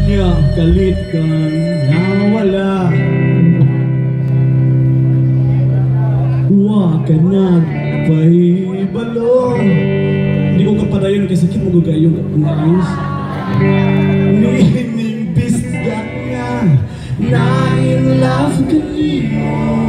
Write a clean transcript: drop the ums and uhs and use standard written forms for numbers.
Nya kalit kang nawala, wa ka nagpahibalo. Hindi ko kapadayon kasi sakit mo gagayong nais. Ninimbis ka nga na in love ka niyo.